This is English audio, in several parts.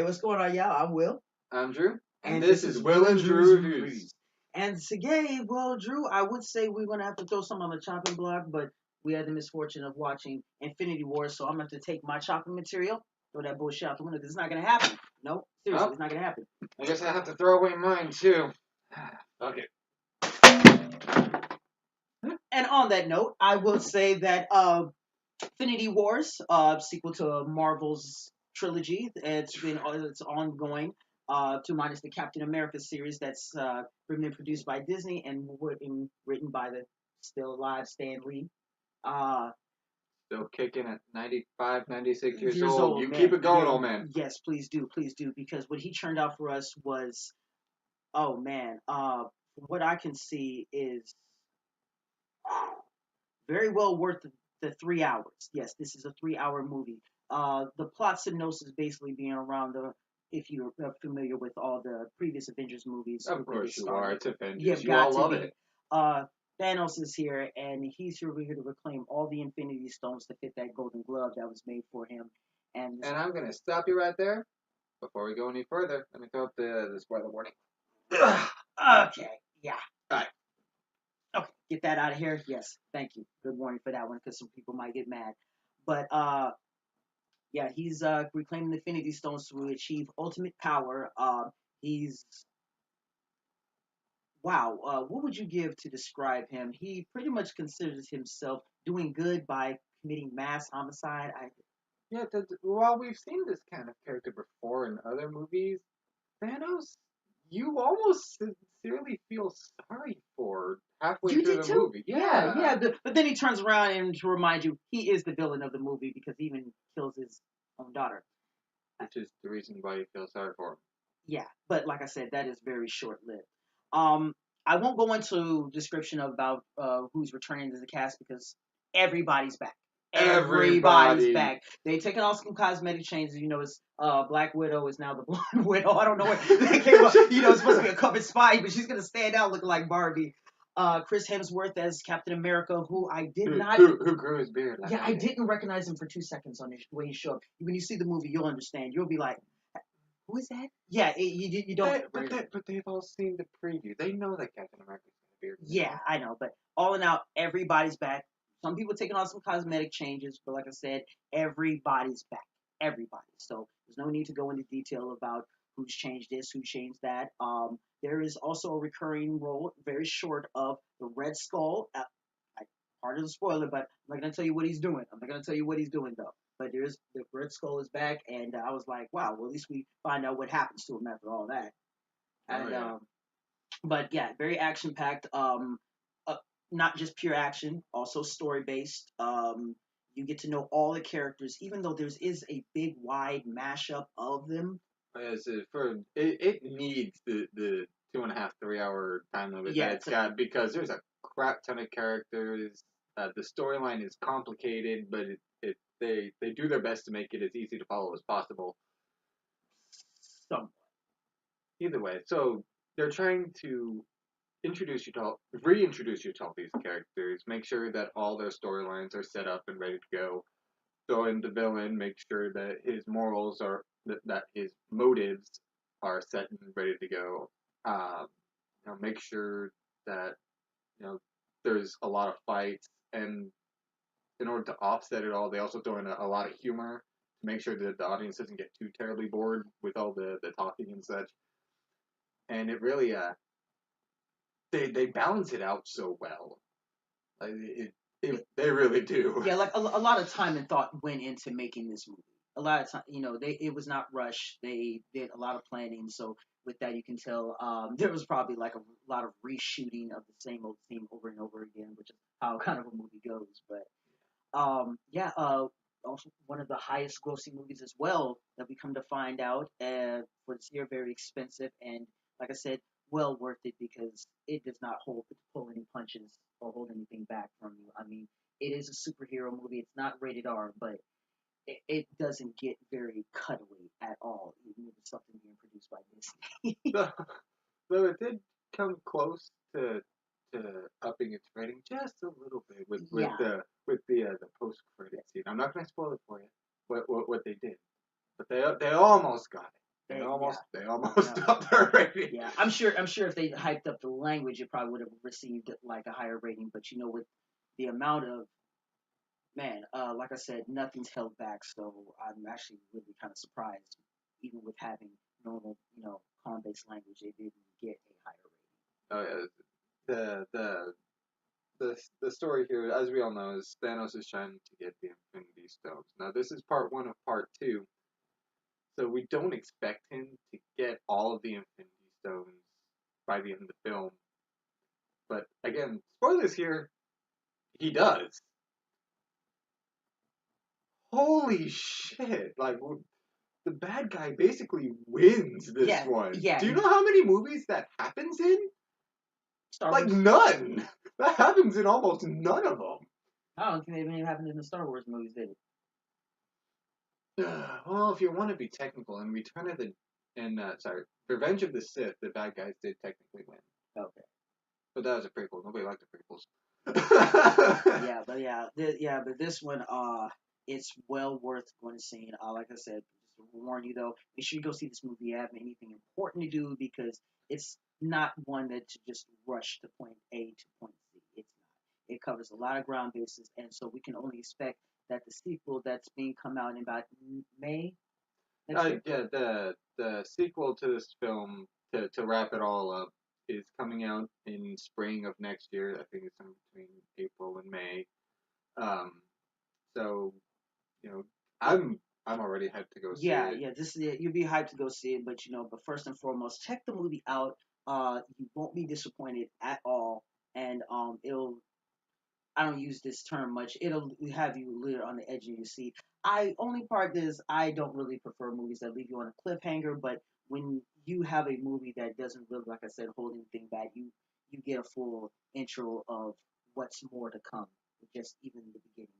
what's going on, y'all? I'm Will. I'm Drew, And this is Will and Drew Reviews. And today, well, Drew, I would say we're going to have to throw some on the chopping block, but we had the misfortune of watching Infinity War, so I'm going to have to take my chopping material, throw that bullshit out the window, because it's not going to happen. No, seriously, it's not going to happen. I guess I have to throw away mine, too. Okay. And on that note, I will say that Infinity Wars, sequel to Marvel's trilogy, it's ongoing. To minus the Captain America series that's been produced by Disney and written by the still alive Stan Lee. Still kicking at 95, 96 years Years old. old, You man. keep it going, Yeah, old man. Yes, please do, because what he churned out for us was, oh man, what I can see is very well worth the 3 hours. Yes, this is a 3 hour movie. The plot synopsis basically being around if you're familiar with all the previous Avengers movies. Of course you are. It's Avengers. You've You got all to love be. it. Thanos is here, and he's here to reclaim all the Infinity Stones to fit that golden glove that was made for him. And I'm going to stop you right there. Before we go any further, let me throw up the spoiler warning. Okay, yeah. All right. Okay, get that out of here. Yes, thank you. Good warning for that one, because some people might get mad. But yeah, he's reclaiming the Infinity Stones to achieve ultimate power. He's wow. What would you give to describe him? He pretty much considers himself doing good by committing mass homicide. Yeah, while we've seen this kind of character before in other movies, Thanos, you almost sincerely feel sorry for halfway You through did the too? movie. Yeah. But then he turns around and to remind you he is the villain of the movie because he even kills his own daughter. Which is the reason why you feel sorry for him. Yeah, but like I said, that is very short lived. I won't go into description about who's returning to the cast because everybody's back. Everybody's back. They've taken off some cosmetic changes. You know, it's Black Widow is now the Blonde Widow. I don't know what they came up. You know, it's supposed to be a covered spy, but she's gonna stand out looking like Barbie. Chris Hemsworth as Captain America, who I did not. Who grew his beard? Yeah, I didn't recognize him for 2 seconds on the way he showed up. When you see the movie, you'll understand. You'll be like, who is that? Yeah, you don't. But they've all seen the preview. They know that Captain America's got a beard. Yeah, I know. But all in all, everybody's back. Some people taking on some cosmetic changes, but like I said, everybody's back. Everybody. So there's no need to go into detail about who's changed this, who changed that. There is also a recurring role, very short, of the Red Skull. Part of the spoiler, but I'm not gonna tell you what he's doing. I'm not gonna tell you what he's doing though. But there's the Red Skull is back, and I was like, wow. Well, at least we find out what happens to him after all that. And but yeah, very action packed. Not just pure action, also story based. You get to know all the characters, even though is a big wide mashup of them. It needs the 2.5 3 hour time limit Yeah, that it's got because there's a crap ton of characters. The storyline is complicated, but they do their best to make it as easy to follow as possible. Somewhat. Either way, so they're trying to reintroduce you to all these characters, make sure that all their storylines are set up and ready to go. Throw in the villain, make sure that his morals are that his motives are set and ready to go. Make sure that there's a lot of fights, and in order to offset it all, they also throw in a lot of humor to make sure that the audience doesn't get too terribly bored with all the talking and such. And it really they balance it out so well. They really do. Yeah, like a lot of time and thought went into making this movie. A lot of time, it was not rushed. They did a lot of planning. So with that, you can tell there was probably like a lot of reshooting of the same old theme over and over again, which is how kind of a movie goes. But yeah, also one of the highest grossing movies as well that we come to find out for this year, very expensive, and like I said, well worth it because it does not pull any punches or hold anything back from you. I mean, it is a superhero movie. It's not rated R, but it doesn't get very cutaway at all, even if it's something being produced by Disney. Though it did come close to upping its rating just a little bit with the post credit scene. I'm not going to spoil it for you what they did, but they almost got it. They Yeah. almost No. upped their rating. Yeah, I'm sure if they hyped up the language, it probably would have received like a higher rating. But with the amount of like I said, nothing's held back. So I'm actually really kind of surprised, even with having normal, calm-based language, they didn't get a higher Oh yeah, the story here, as we all know, is Thanos is trying to get the Infinity Stones. Now this is part one of part two, so we don't expect him to get all of the Infinity Stones by the end of the film. But again, spoilers here, he does. Holy shit! Like the bad guy basically wins this rating. one. Yeah, Do you know how many movies that happens in? Star Like Wars. none. That happens in almost none of them. I don't think it even happened in the Star Wars movies, did it? Well, if you want to be technical, in Return of the Revenge of the Sith, the bad guys did technically win, Okay. but that was a prequel. Nobody liked the prequels. But this one, it's well worth going to see. Like I said, just to warn you though, make sure you go see this movie. You have anything important to do because it's not one that to just rush to point A to point C. It's not. It covers a lot of ground bases, and so we can only expect that the sequel that's being come out in about May next year. Yeah, the sequel to this film to wrap it all up is coming out in spring of next year. I think it's in between April and May. Um, so you know, I'm already hyped to go see it. Yeah. This is it. You'll be hyped to go see it, but first and foremost, check the movie out. You won't be disappointed at all, and it'll. I don't use this term much. It'll have you literally on the edge of your seat. Only part is I don't really prefer movies that leave you on a cliffhanger, but when you have a movie that doesn't really, like I said, hold anything back, you get a full intro of what's more to come, just even the beginning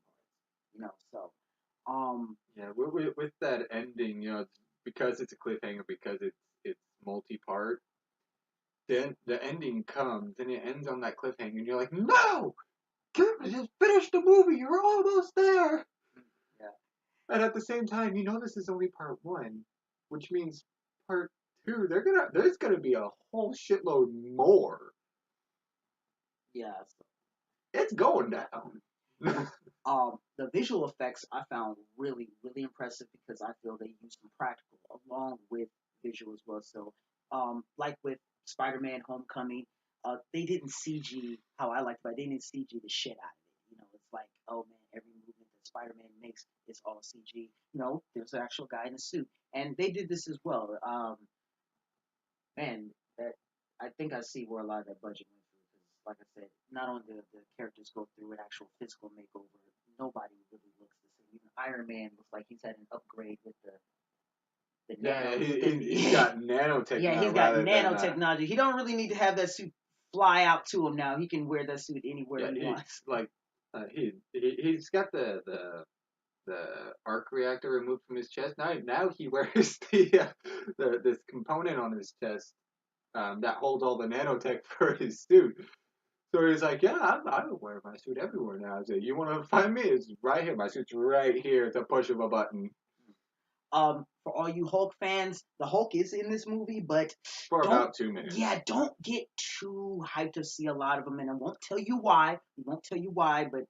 part. So Yeah, with that ending, because it's a cliffhanger, because it's multi-part. Then the ending comes and it ends on that cliffhanger, and you're like, no, just finish the movie. You're almost there. yeah. And at the same time, this is only part one, which means part two, there's gonna be a whole shitload more. Yeah. It's going down. The visual effects I found really, really impressive because I feel they used some practical along with visual as well. So, like with Spider-Man: Homecoming, they didn't CG how I liked it, but they didn't CG the shit out of it. It's like, oh man, every movement that Spider-Man makes is all CG. No, there's an actual guy in a suit, and they did this as well. Man, that I think I see where a lot of that budget went through because, like I said, not only the characters go through an actual physical makeover, nobody really looks the same. Even Iron Man looks like he's had an upgrade with the Yeah, nano. he's got nanotech Yeah, now he's got rather than nanotechnology. He don't really need to have that suit fly out to him now. He can wear that suit anywhere he wants. like he's got the arc reactor removed from his chest. Now he wears the this component on his chest that holds all the nanotech for his suit. So he's like, yeah, I will wear my suit everywhere now. I said, you want to find me? It's right here. My suit's right here at the push of a button. For all you Hulk fans, the Hulk is in this movie, but For about 2 minutes. Yeah, don't get too hyped to see a lot of them, and I won't tell you why. We won't tell you why, but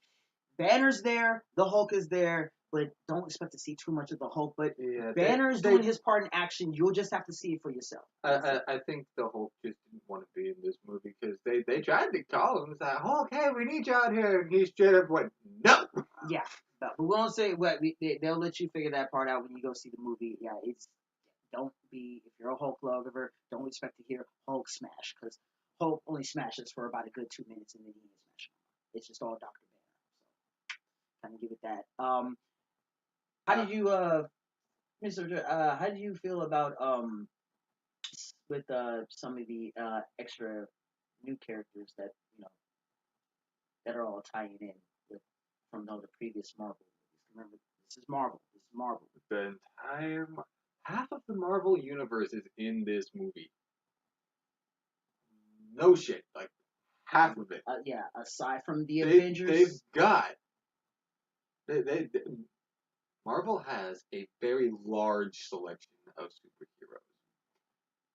Banner's there, the Hulk is there, but don't expect to see too much of the Hulk. But Yeah, Banner's doing his part in action. You'll just have to see it for yourself. I think the Hulk just didn't want to be in this movie because they tried to call him. It's like, Hulk, hey, we need you out here. And he straight up went, no. Yeah, but we won't say what they'll let you figure that part out when you go see the movie. Yeah, don't be, if you're a Hulk lover, don't expect to hear Hulk smash because Hulk only smashes for about a good 2 minutes and then he ain't smashing. It's just all Dr. Banner. So kind of give it that. How did you, Mr. How do you feel about with some of the extra new characters that that are all tying in with from the previous Marvel movies? Remember, this is Marvel. This is Marvel. The entire half of the Marvel universe is in this movie. No shit, like half of it. Yeah, aside from the Avengers, they've got they Marvel has a very large selection of superheroes.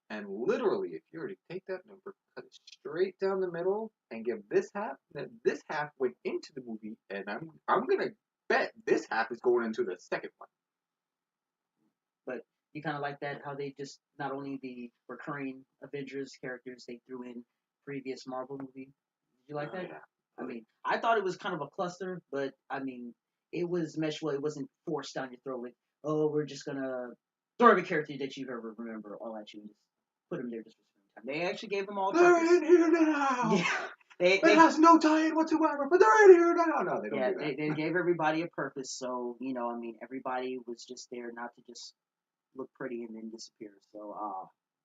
And literally, if you were to take that number, cut it straight down the middle, and give this half, then this half went into the movie, and I'm gonna bet this half is going into the second one. But you kind of like that how they just not only the recurring Avengers characters they threw in previous Marvel movie. Did you like that? Yeah. I mean, I thought it was kind of a cluster, but I mean, it was meshed well. It wasn't forced down your throat. Like, oh, we're just gonna throw every character that you've ever remember all at you and just put them there just for some time. They actually gave them all a They're purpose. in here now. Yeah, they It has no tie-in whatsoever, but they're in here now. No, they don't yeah do that. they gave everybody a purpose. So I mean, everybody was just there not to just look pretty and then disappear. So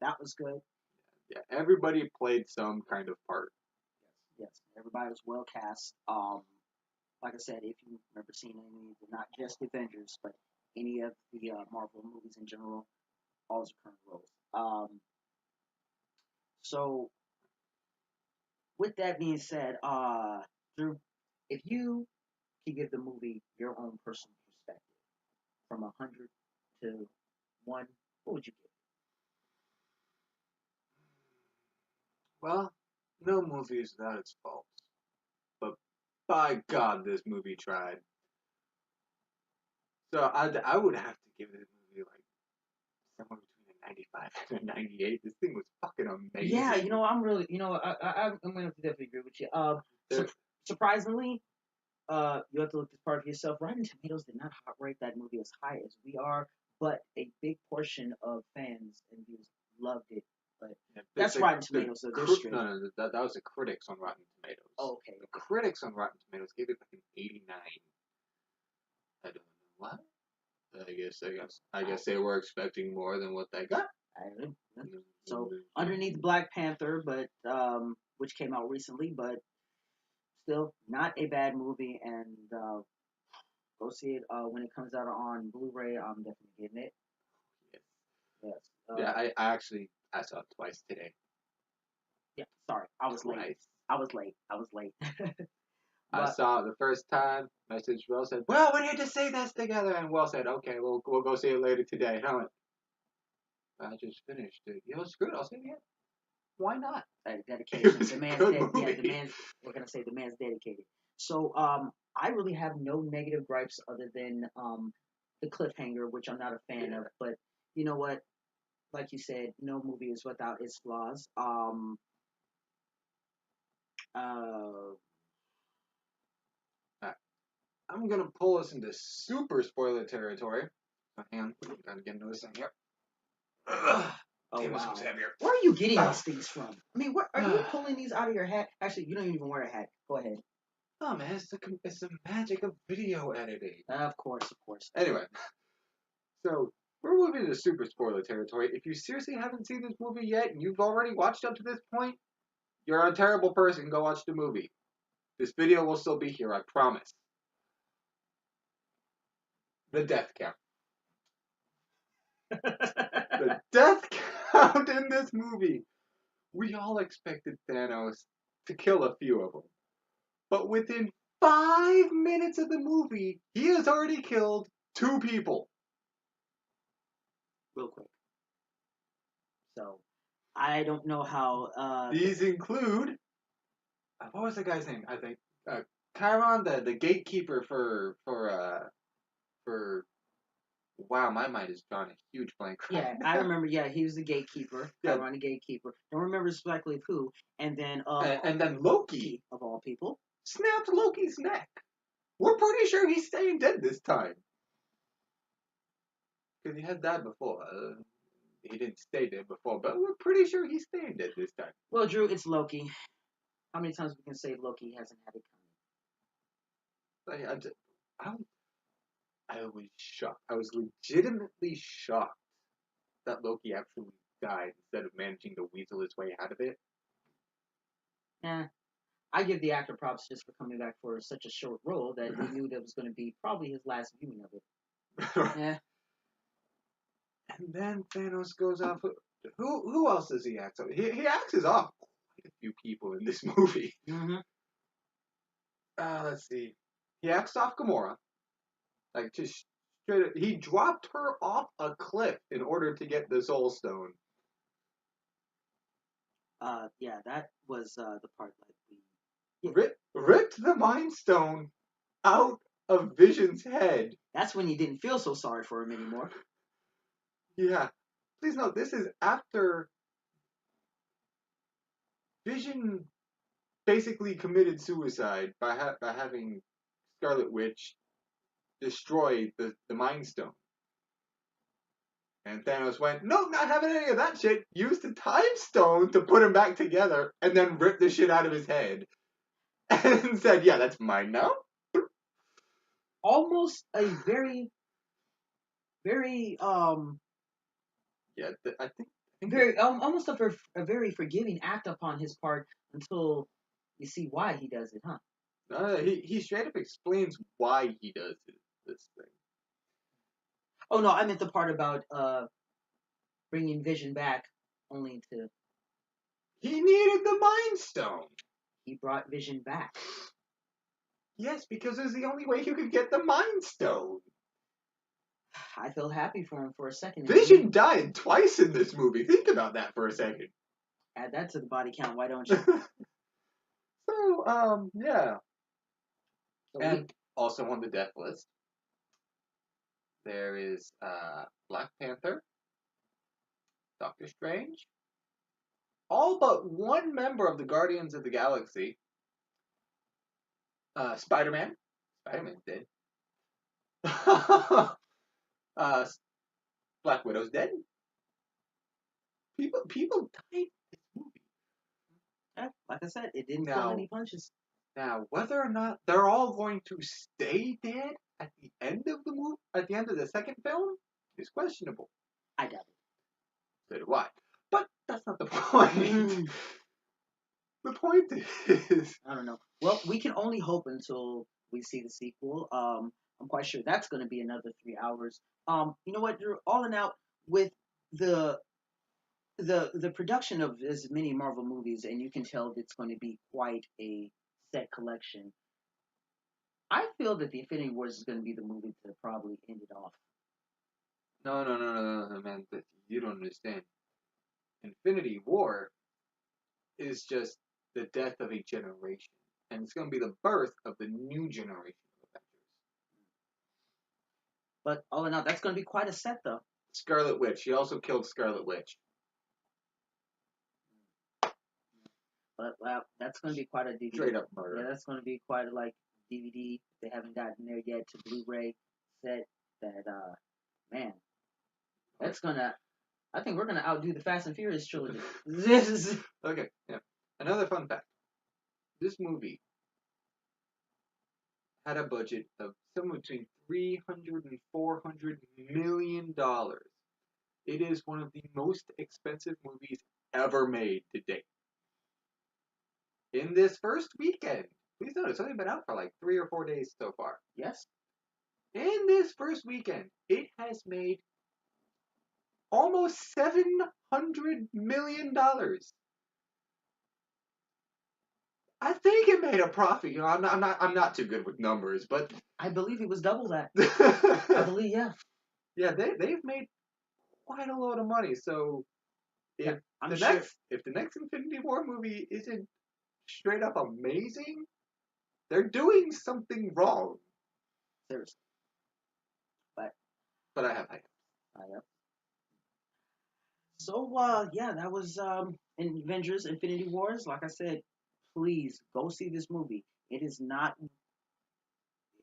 that was good. Yeah, everybody played some kind of part. Yes, everybody was well cast. Like I said, if you remember seeing any, not just Avengers, but any of the Marvel movies in general, all his current roles. So with that being said, Drew, if you could give the movie your own personal perspective from 100 to 1, what would you give? Well, no movie is without its faults, but by God, this movie tried. So I would have to give this movie like somewhere between a 95 and a 98. This thing was fucking amazing. Yeah, I'm really, I'm gonna have to definitely agree with you. Surprisingly, you have to look this part for yourself. Rotten Tomatoes did not rate that movie as high as we are, but a big portion of fans and viewers loved it. But yeah, that's Rotten Tomatoes, so they're straight. No, that was the critics on Rotten Tomatoes. Oh, okay. The critics on Rotten Tomatoes gave it like an 89. I don't know why. I guess they were expecting more than what they got. So underneath Black Panther, but which came out recently, but still not a bad movie, and go see it when it comes out on Blu-ray. I'm definitely getting it. Yes. Yeah, I saw it twice today. Yeah, sorry, I was late. I was late. I saw it the first time. Message Will said, "Well, we need to see this together," and Will said, "Okay, we'll go see it later today." And I just finished it. Screw it, I'll see it again. Why not? Dedication. The man's we're gonna say the man's dedicated. So I really have no negative gripes other than the cliffhanger, which I'm not a fan of. But you know what? Like you said, no movie is without its flaws. I'm gonna pull us into super spoiler territory. Hang on, gotta get into this thing here. Oh, damn, wow. this one's heavier. Where are you getting these things from? I mean, what are you pulling these out of your hat? Actually, you don't even wear a hat. Go ahead. Oh man, it's the magic of video editing. Of course. Anyway, so we're moving into super spoiler territory. If you seriously haven't seen this movie yet and you've already watched up to this point, you're a terrible person. Go watch the movie. This video will still be here, I promise. The death count. The death count in this movie. We all expected Thanos to kill a few of them. But within 5 minutes of the movie, he has already killed 2 people. Real quick. So, I don't know how... These include... what was the guy's name? I think... Chiron, the gatekeeper for wow, my mind is drawing a huge blank. Yeah, I remember. Yeah, he was the gatekeeper. Chiron, the gatekeeper. Don't remember exactly who. And then Loki, of all people, snapped Loki's neck. We're pretty sure he's staying dead this time. Because he had died before. He didn't stay dead before, but we're pretty sure he's staying dead this time. Well, Drew, it's Loki. How many times we can say Loki hasn't had it coming? I was shocked. I was legitimately shocked that Loki actually died instead of managing to weasel his way out of it. Yeah. I give the actor props just for coming back for such a short role that we knew that was going to be probably his last viewing of it. Yeah. And then Thanos goes off. Who else does he act? He axes off quite a few people in this movie. Mm-hmm. Let's see. He axed off Gamora. Like, just straight up. He dropped her off a cliff in order to get the Soul Stone. Yeah, that was the part like we. Yeah, Ripped the Mind Stone out of Vision's head. that's when you didn't feel so sorry for him anymore. Yeah. Please note, this is after Vision basically committed suicide by having Scarlet Witch destroy the Mind Stone. And Thanos went, nope, not having any of that shit. Used the Time Stone to put him back together, and then ripped the shit out of his head. And said, yeah, that's mine now. Almost a very Yeah, I think very almost a very forgiving act upon his part until you see why he does it, huh? he straight up explains why he does this thing. Oh no, I meant the part about bringing Vision back, only to He needed the Mind Stone. he brought Vision back. Yes, because it was the only way he could get the Mind Stone. I feel happy for him for a second. Vision died twice in this movie. Think about that for a second. Add that to the body count, why don't you? So, yeah. So And also on the death list, there is Black Panther, Doctor Strange, all but one member of the Guardians of the Galaxy, Spider-Man. Spider-Man's dead. Black Widow's dead. People died in this movie. yeah, like I said, it didn't pull any punches. Now, whether or not they're all going to stay dead at the end of the movie, at the end of the second film, is questionable. I doubt it. So do I. But that's not the point. The point is, I don't know. Well, we can only hope until we see the sequel. I'm quite sure that's going to be another 3 hours. You know what, Drew? All in out with the the production of as many Marvel movies, and you can tell it's going to be quite a set collection. I feel that the Infinity Wars is going to be the movie to probably end it off. no, man. You don't understand. Infinity War is just the death of a generation. And it's going to be the birth of the new generation of Avengers. But all in all, that's going to be quite a set, though. Scarlet Witch. He also killed Scarlet Witch. But that's going to be quite a DVD. Straight up murder. Yeah, that's going to be quite a DVD. They haven't gotten there yet to Blu-ray set. That man, that's gonna. I think we're gonna outdo the Fast and Furious trilogy. Okay, yeah. Another fun fact. This movie had a budget of somewhere between $300 and $400 million. It is one of the most expensive movies ever made to date. In this first weekend, please note it's only been out for like 3 or 4 days so far. Yes. In this first weekend, it has made almost $700 million. I think it made a profit. You know, I'm not too good with numbers, but I believe it was double that. I believe, yeah. Yeah, they've made quite a lot of money. So if if the next Infinity War movie isn't straight up amazing, they're doing something wrong. Seriously. But I have high hopes. So yeah, that was Avengers: Infinity Wars. Like I said, please go see this movie. It is not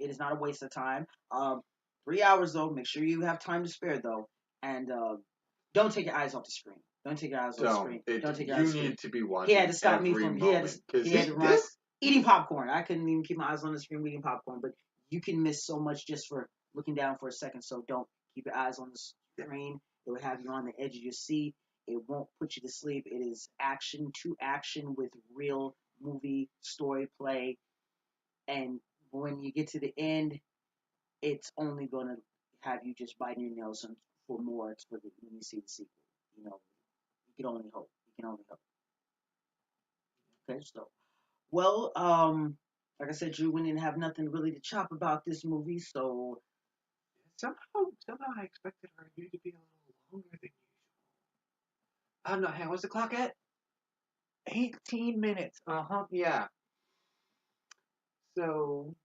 a waste of time. 3 hours though. Make sure you have time to spare though, and don't take your eyes off the screen. Don't take your eyes off the screen. Don't take your eyes off the screen. You need to be watching. He had to stop me from. He had to run eating popcorn. I couldn't even keep my eyes on the screen eating popcorn. But you can miss so much just for looking down for a second. So don't keep your eyes on the screen. It will have you on the edge of your seat. It won't put you to sleep. It is action to action with real movie story play. And when you get to the end, it's only going to have you just biting your nails for more when you see the sequel. You know, you can only hope. You can only hope. Okay, so, well, like I said, Drew, we didn't have nothing really to chop about this movie, so somehow I expected our review to be a little longer than usual. I'm not. Hang on, what's the clock at? 18 minutes. Yeah. So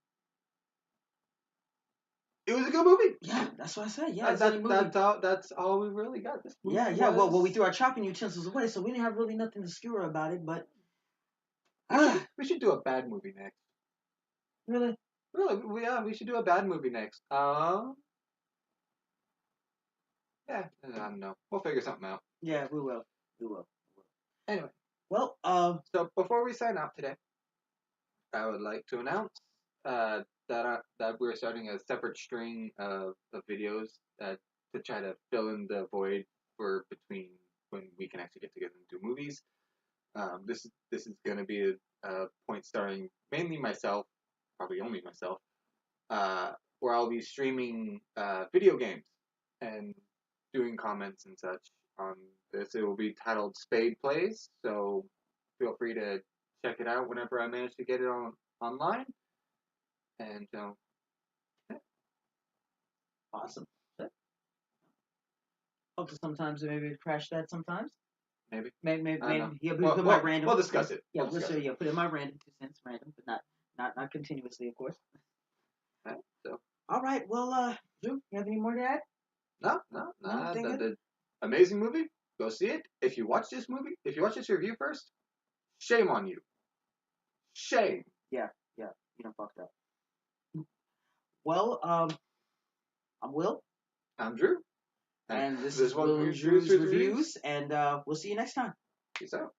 it was a good movie. Yeah, that's what I said. Yeah, it's a movie. That's all we really got. This movie Yeah. was. Well, we threw our chopping utensils away, so we didn't have really nothing to skewer about it. But We should do a bad movie next. really, Really, yeah, we should do a bad movie next. Yeah, I don't know. We'll figure something out. yeah, we will. We will. Anyway, Well, so before we sign out today, I would like to announce that we're starting a separate string of videos to try to fill in the void for between when we can actually get together and do movies. This is going to be a point starring mainly myself, probably only myself, where I'll be streaming video games and doing comments and such on this. It will be titled Spade Plays, so feel free to check it out whenever I manage to get it online. And yeah, awesome. Hope to sometimes maybe crash that sometimes. maybe. Maybe I don't know. yeah, put my random. We'll discuss it. Yeah, We'll discuss it. yeah, put in my random 2 cents, random, but not continuously, of course. Alright, so All right. Well, Drew, you have any more to add? no. The amazing movie. Go see it. If you watch this review first, shame on you. Shame. Yeah, you done fucked up. Well, I'm Will, I'm Drew. and this is Will and Drew's Reviews, and we'll see you next time. Peace out.